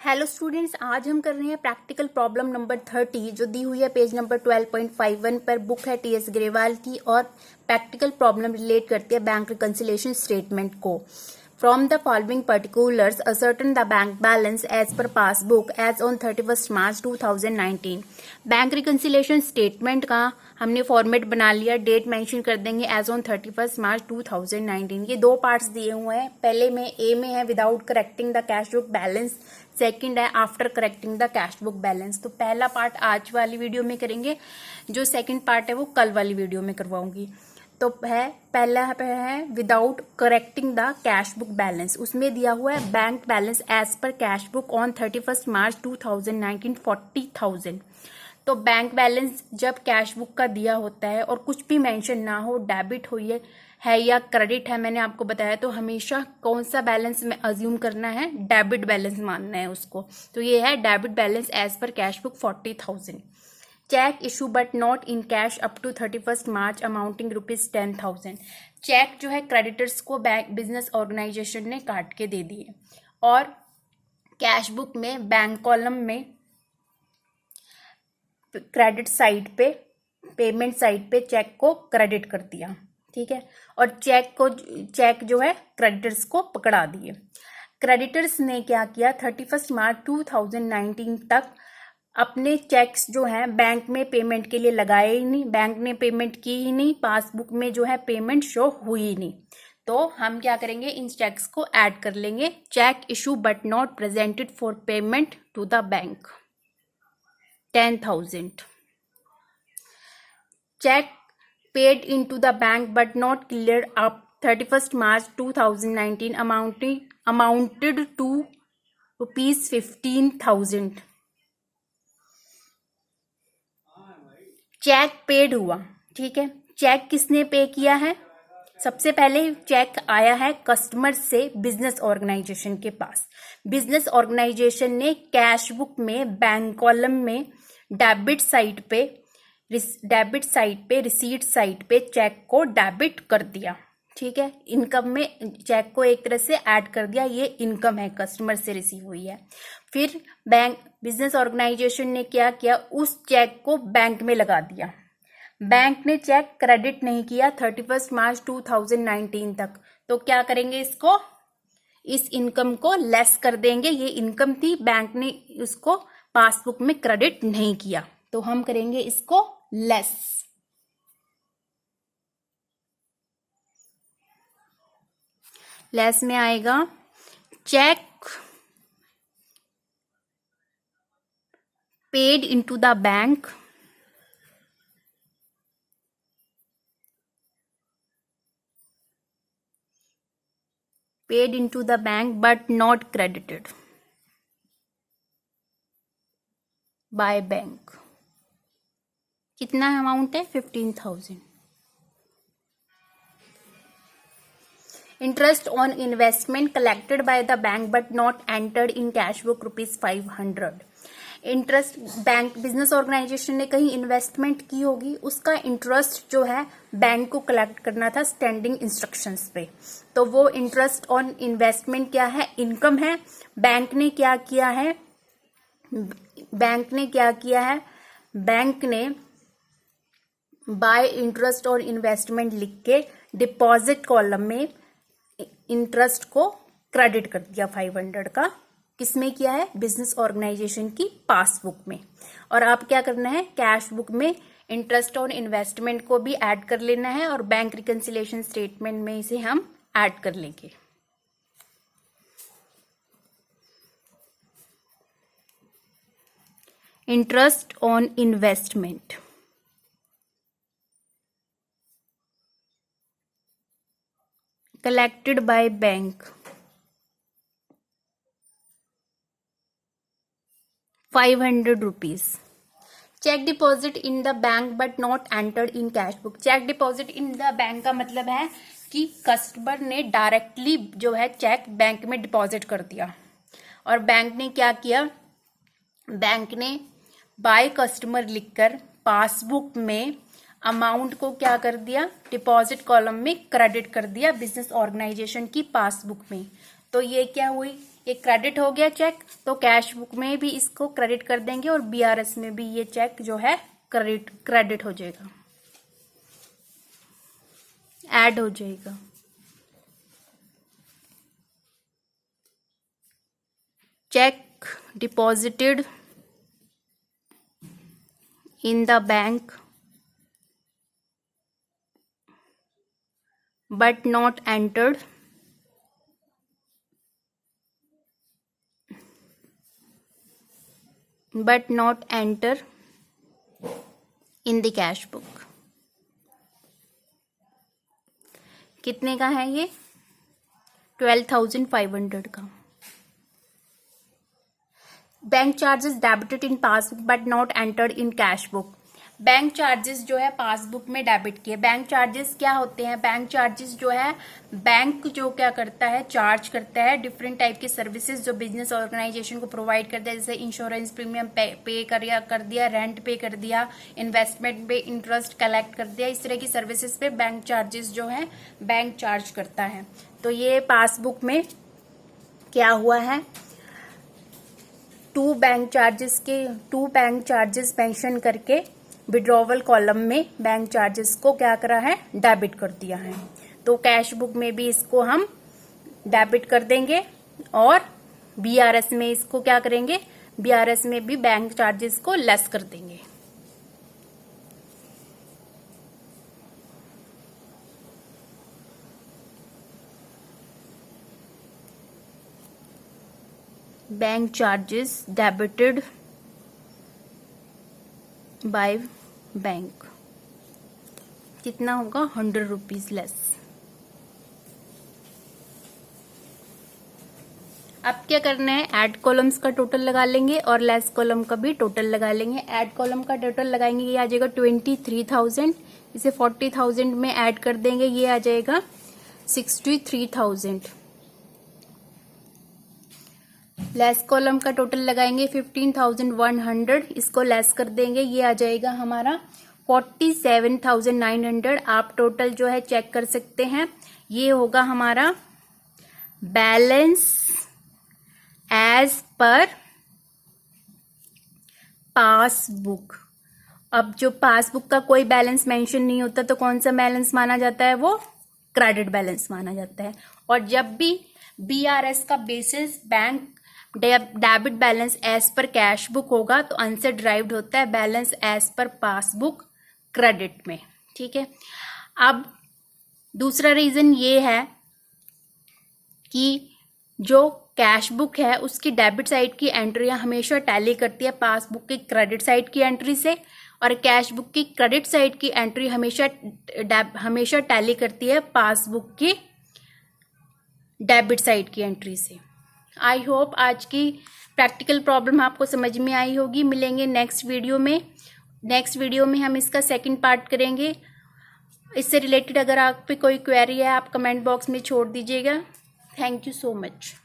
Hello students, आज हम कर रहे हैं प्रैक्टिकल प्रॉब्लम नंबर 30 जो दी हुई है पेज नंबर 12.51 पर। बुक है टीएस ग्रेवाल की और प्रैक्टिकल प्रॉब्लम रिलेट करती है बैंक रिकंसिलिएशन स्टेटमेंट को। From the following particulars ascertain the bank balance as per passbook as on 31 March 2019। Bank reconciliation statement का हमने फॉर्मेट बना लिया, डेट मेंशन कर देंगे एज ऑन 31 मार्च 2019। ये दो पार्ट्स दिए हुए हैं। पहले में ए में है without correcting the cash book balance, second है after correcting the cash book balance. तो पहला पार्ट आज वाली वीडियो में करेंगे, जो सेकंड पार्ट है वो कल वाली वीडियो में करवाऊंगी। तो पहला है without correcting the cash book balance. उसमें दिया हुआ है bank balance as per cash book as 31 March 2019 40,000। तो बैंक बैलेंस जब कैश बुक का दिया होता है और कुछ भी मेंशन ना हो, डेबिट हुई है या क्रेडिट है, मैंने आपको बताया, तो हमेशा कौन सा बैलेंस में अज्यूम करना है, डेबिट बैलेंस मानना है उसको। तो ये है debit balance as per cash book 40,000। Cheque issue but not in cash up to 31 March amounting ₹10,000। Cheque जो है क्रेडिटर्स को बैंक बिजनेस ऑर्गेनाइजेशन ने काट के दे दिए और कैश बुक में बैंक कॉलम में क्रेडिट साइड पे, पेमेंट साइड पे चेक को क्रेडिट कर दिया, ठीक है। और चेक जो है क्रेडिटर्स को पकड़ा दिए। क्रेडिटर्स ने क्या किया, 31 मार्च 2019 तक अपने चेक्स जो है बैंक में पेमेंट के लिए लगाए ही नहीं, बैंक ने पेमेंट की ही नहीं, पासबुक में जो है पेमेंट शो हुई ही नहीं। तो हम क्या करेंगे, इन चेक्स को ऐड कर लेंगे। Cheque issue but not presented for payment to the bank 10,000। Cheque paid into the bank but not cleared up 31st March 2019 amounted to ₹15,000। Check paid हुआ, ठीक है। चेक किसने पे किया है? सबसे पहले चेक आया है कस्टमर से बिजनेस ऑर्गेनाइजेशन के पास। बिजनेस ऑर्गेनाइजेशन ने कैश बुक में बैंक कॉलम में डेबिट साइड पे रिसीट साइड पे चेक को डेबिट कर दिया, ठीक है। इनकम में चेक को एक तरह से ऐड कर दिया, ये इनकम है, कस्टमर से रिसीव हुई है। फिर बैंक बिजनेस ऑर्गेनाइजेशन ने क्या किया, उस चेक को बैंक में लगा दिया। बैंक ने चेक क्रेडिट नहीं किया 31 मार्च 2019 तक, तो क्या करेंगे, इसको, इस इनकम को लेस कर देंगे। ये इनकम थी, बैंक ने उसको पासबुक में क्रेडिट नहीं किया, तो हम करेंगे इसको लेस। लेस में आएगा cheque paid into the bank but not credited by bank. कितना अमाउंट है, 15,000। Interest on investment collected by the bank but not entered in cash book ₹500। Interest, bank business organisation ने कहीं इन्वेस्टमेंट की होगी, उसका interest जो है बैंक को कलेक्ट करना था स्टैंडिंग इंस्ट्रक्शंस पे। तो वो इंटरेस्ट ऑन इन्वेस्टमेंट क्या है, इनकम है। बैंक ने क्या किया है, बैंक ने बाय इंटरेस्ट और इन्वेस्टमेंट लिख के डिपॉजिट कॉलम में इंटरेस्ट को क्रेडिट कर दिया 500 का। किसमें किया है, बिजनेस ऑर्गेनाइजेशन की पासबुक में। और आप क्या करना है, कैश बुक में इंटरेस्ट ऑन इन्वेस्टमेंट को भी ऐड कर लेना है और बैंक रिकंसिलिएशन स्टेटमेंट में इसे हम ऐड कर लेंगे। Interest on investment collected by bank 500 rupees। Cheque deposit in the bank but not entered in cash book. Cheque deposit in the bank का मतलब है कि कस्टमर ने डायरेक्टली जो है चेक बैंक में डिपॉजिट कर दिया और बैंक ने क्या किया, बैंक ने बाय कस्टमर लिखकर पासबुक में अमाउंट को क्या कर दिया, डिपॉजिट कॉलम में क्रेडिट कर दिया बिजनेस ऑर्गेनाइजेशन की पासबुक में। तो ये क्या हुई, ये क्रेडिट हो गया चेक, तो कैश बुक में भी इसको क्रेडिट कर देंगे और बीआरएस में भी ये चेक जो है क्रेडिट हो जाएगा, ऐड हो जाएगा। Check deposited in the bank but not entered in the cash book। कितने का है ये? 12,500 का। Bank charges debited in passbook but not entered in cash book. Bank charges जो है पासबुक में डेबिट किए। बैंक चार्जेस क्या होते हैं? बैंक चार्जेस जो है बैंक जो क्या करता है, चार्ज करता है डिफरेंट टाइप की सर्विसेज जो बिजनेस ऑर्गेनाइजेशन को प्रोवाइड करता है, जैसे इंश्योरेंस प्रीमियम पे कर दिया, रेंट पे कर दिया, इन्वेस्टमेंट पे इंटरेस्ट कलेक्ट कर दिया। इस तरह की सर्विसेज पे बैंक चार्जेस जो है बैंक चार्ज करता है। तो ये पासबुक में क्या हुआ है, टू बैंक चार्जेस मेंशन करके विड्रॉवल कॉलम में बैंक चार्जेस को क्या करा है, डेबिट कर दिया है। तो कैश बुक में भी इसको हम डेबिट कर देंगे और बीआरएस में इसको क्या करेंगे, बीआरएस में भी बैंक चार्जेस को लेस कर देंगे। Bank charges debited by bank कितना होगा, 100 रुपीज लेस। अब क्या करना है, ऐड कॉलम्स का टोटल लगा लेंगे और लेस कॉलम का भी टोटल लगा लेंगे। ऐड कॉलम का टोटल लगाएंगे, ये आ जाएगा 23,000, इसे 40,000 में ऐड कर देंगे, ये आ जाएगा 63,000। लेस कॉलम का टोटल लगाएंगे 15,100, इसको लेस कर देंगे, ये आ जाएगा हमारा 47,900। आप टोटल जो है चेक कर सकते हैं, ये होगा हमारा बैलेंस एज पर पासबुक। अब जो पासबुक का कोई बैलेंस मेंशन नहीं होता तो कौन सा बैलेंस माना जाता है, वो क्रेडिट बैलेंस माना जाता है। और जब भी बीआरएस का basis bank debit balance as per cash book होगा तो आंसर ड्राइव्ड होता है balance as per passbook credit में। ठीक है, अब दूसरा रीजन ये है कि जो कैश बुक है उसकी डेबिट साइड की एंट्रियां हमेशा टैली करती है पासबुक की क्रेडिट साइड की एंट्री से, और कैश बुक की क्रेडिट साइड की एंट्री हमेशा टैली करती है पासबुक की डेबिट साइड की एंट्री से। आई होप आज की प्रैक्टिकल प्रॉब्लम आपको समझ में आई होगी। मिलेंगे नेक्स्ट वीडियो में। नेक्स्ट वीडियो में हम इसका सेकंड पार्ट करेंगे। इससे रिलेटेड अगर आप पे कोई क्वेरी है आप कमेंट बॉक्स में छोड़ दीजिएगा। Thank you so much.